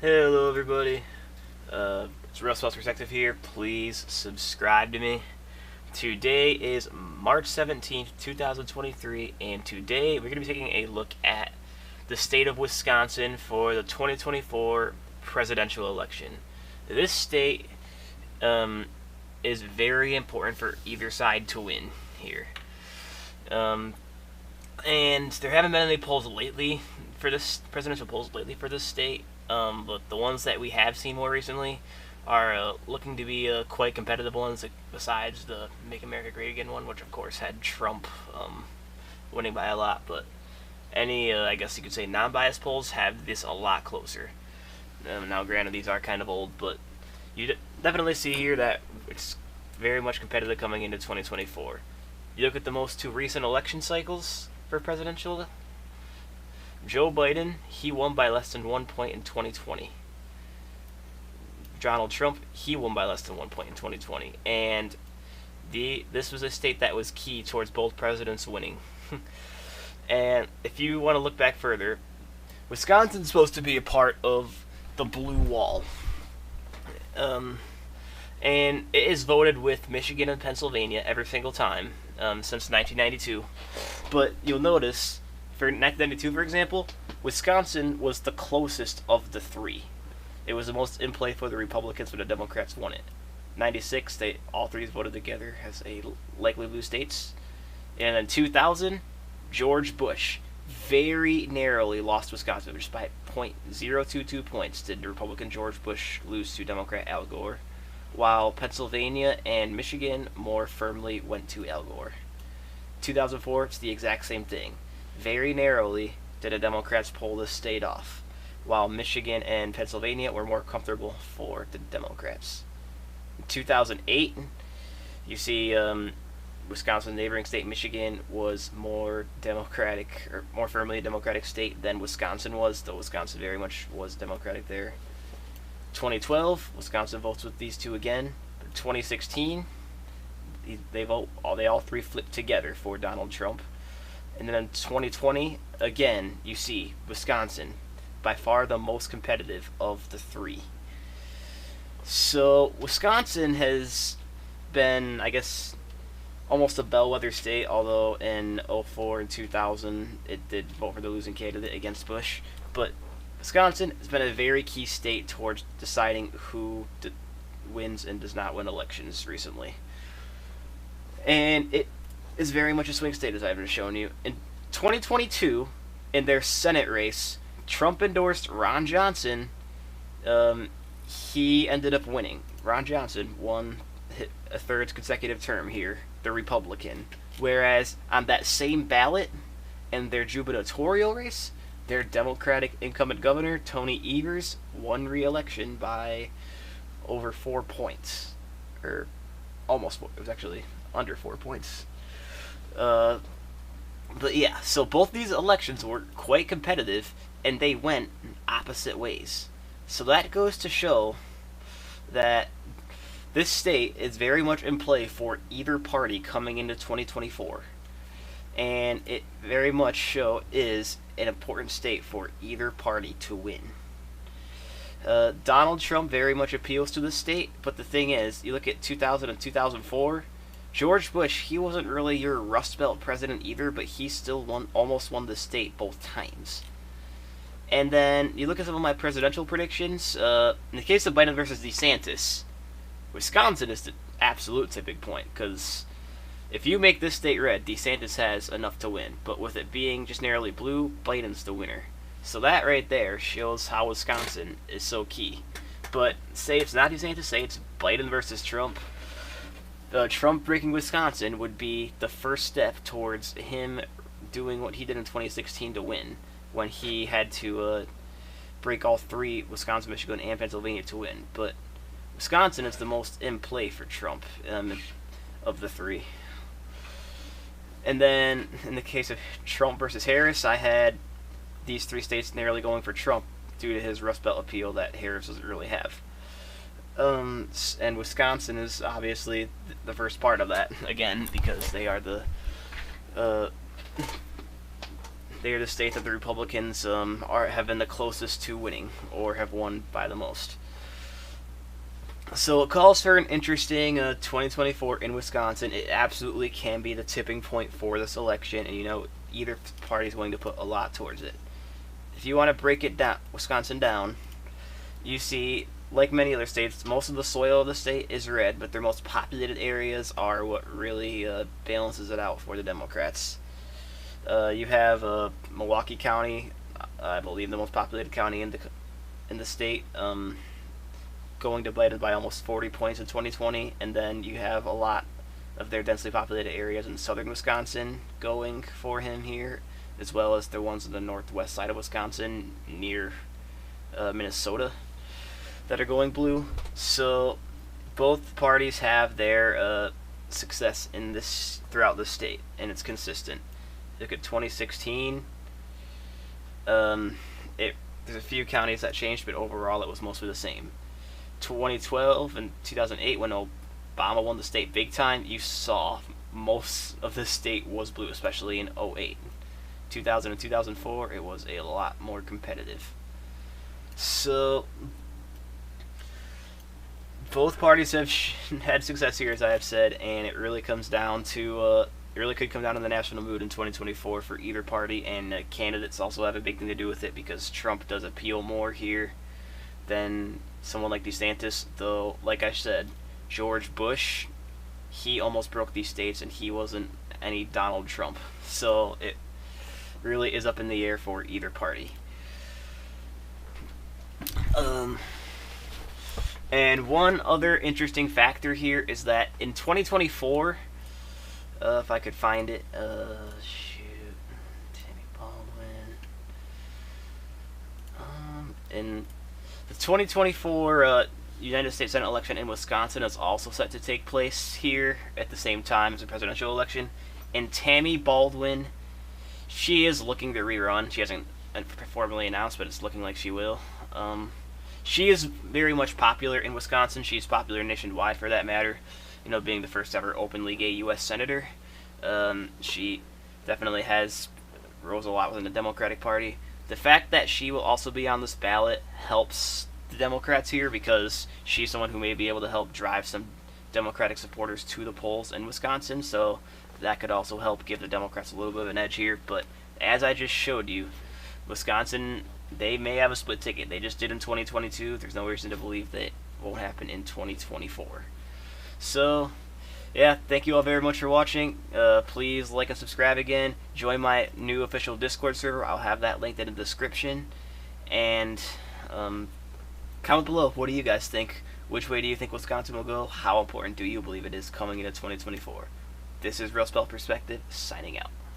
Hello everybody, it's Real Spells Perspective here. Please subscribe to me. Today is March 17th, 2023, and today we're going to be taking a look at the state of Wisconsin for the 2024 presidential election. This state is very important for either side to win here. And there haven't been any polls lately for this presidential polls lately for this state. But the ones that we have seen more recently are looking to be quite competitive ones, besides the Make America Great Again one, which of course had Trump winning by a lot. But any, I guess you could say, non-biased polls have this a lot closer. Now, granted, these are kind of old, but you definitely see here that it's very much competitive coming into 2024. You look at the two recent election cycles for presidential. Joe Biden, he won by less than 1 point in 2020. Donald Trump, he won by less than 1 point in 2020. And this was a state that was key towards both presidents winning. And if you want to look back further, Wisconsin's supposed to be a part of the Blue Wall. And it is voted with Michigan and Pennsylvania every single time since 1992. But you'll notice, for 1992, for example, Wisconsin was the closest of the three. It was the most in play for the Republicans, but the Democrats won it. 96, all three voted together as a likely blue states. And in 2000, George Bush very narrowly lost Wisconsin, just by .022 points did the Republican George Bush lose to Democrat Al Gore, while Pennsylvania and Michigan more firmly went to Al Gore. 2004, it's the exact same thing. Very narrowly did the Democrats pull this state off, while Michigan and Pennsylvania were more comfortable for the Democrats. In 2008, you see Wisconsin's neighboring state, Michigan, was more Democratic, or more firmly a Democratic state than Wisconsin was, though Wisconsin very much was Democratic there. 2012, Wisconsin votes with these two again. 2016, they all three flipped together for Donald Trump. And then in 2020, again, you see Wisconsin, by far the most competitive of the three. So Wisconsin has been, I guess, almost a bellwether state, although in 2004 and 2000 it did vote for the losing candidate against Bush. But Wisconsin has been a very key state towards deciding who wins and does not win elections recently. And it is very much a swing state, as I've been showing you. In 2022, in their Senate race, Trump endorsed Ron Johnson. He ended up winning. Ron Johnson won a third consecutive term here, the Republican. Whereas on that same ballot, in their gubernatorial race, their Democratic incumbent governor, Tony Evers, won re-election by over 4 points. Or almost 4. It was actually under 4 points. But yeah, so both these elections were quite competitive, and they went opposite ways. So that goes to show that this state is very much in play for either party coming into 2024. And it very much is an important state for either party to win. Donald Trump very much appeals to the state, but the thing is, you look at 2000 and 2004, George Bush, he wasn't really your Rust Belt president either, but he still almost won the state both times. And then you look at some of my presidential predictions. In the case of Biden versus DeSantis, Wisconsin is the absolute tipping point, because if you make this state red, DeSantis has enough to win. But with it being just narrowly blue, Biden's the winner. So that right there shows how Wisconsin is so key. But say it's not DeSantis, say it's Biden versus Trump. Trump breaking Wisconsin would be the first step towards him doing what he did in 2016 to win, when he had to break all three, Wisconsin, Michigan, and Pennsylvania, to win. But Wisconsin is the most in play for Trump of the three. And then in the case of Trump versus Harris, I had these three states narrowly going for Trump due to his Rust Belt appeal that Harris doesn't really have. And Wisconsin is obviously the first part of that, again, because they are the they are the state that the Republicans have been the closest to winning, or have won by the most. So it calls for an interesting 2024 in Wisconsin. It absolutely can be the tipping point for this election, and either party is going to put a lot towards it. If you want to break it down, Wisconsin down, you see, like many other states, most of the soil of the state is red, but their most populated areas are what really balances it out for the Democrats. You have Milwaukee County, I believe the most populated county in the state, going to Biden by almost 40 points in 2020, and then you have a lot of their densely populated areas in southern Wisconsin going for him here, as well as the ones on the northwest side of Wisconsin near Minnesota that are going blue. So both parties have their success in this throughout the state, and it's consistent. Look at 2016. There's a few counties that changed, but overall it was mostly the same. 2012 and 2008, when Obama won the state big time, you saw most of the state was blue, especially in 2008. 2000 and 2004, it was a lot more competitive. So both parties have had success here, as I have said, and it really comes down to it really could come down to the national mood in 2024 for either party, and candidates also have a big thing to do with it, because Trump does appeal more here than someone like DeSantis, though, like I said, George Bush, he almost broke these states, and he wasn't any Donald Trump. So it really is up in the air for either party. And one other interesting factor here is that in 2024, if I could find it, Tammy Baldwin, in the 2024 United States Senate election in Wisconsin is also set to take place here at the same time as the presidential election. And Tammy Baldwin, she is looking to rerun. She hasn't formally announced, but it's looking like she will. She is very much popular in Wisconsin. She's popular nationwide, for that matter. Being the first ever openly gay U.S. senator. She definitely rose a lot within the Democratic Party. The fact that she will also be on this ballot helps the Democrats here, because she's someone who may be able to help drive some Democratic supporters to the polls in Wisconsin, so that could also help give the Democrats a little bit of an edge here. But as I just showed you, Wisconsin, they may have a split ticket. They just did in 2022. There's no reason to believe that won't happen in 2024. So, yeah, thank you all very much for watching. Please like and subscribe again. Join my new official Discord server. I'll have that linked in the description. And comment below. What do you guys think? Which way do you think Wisconsin will go? How important do you believe it is coming into 2024? This is Real Spell Perspective, signing out.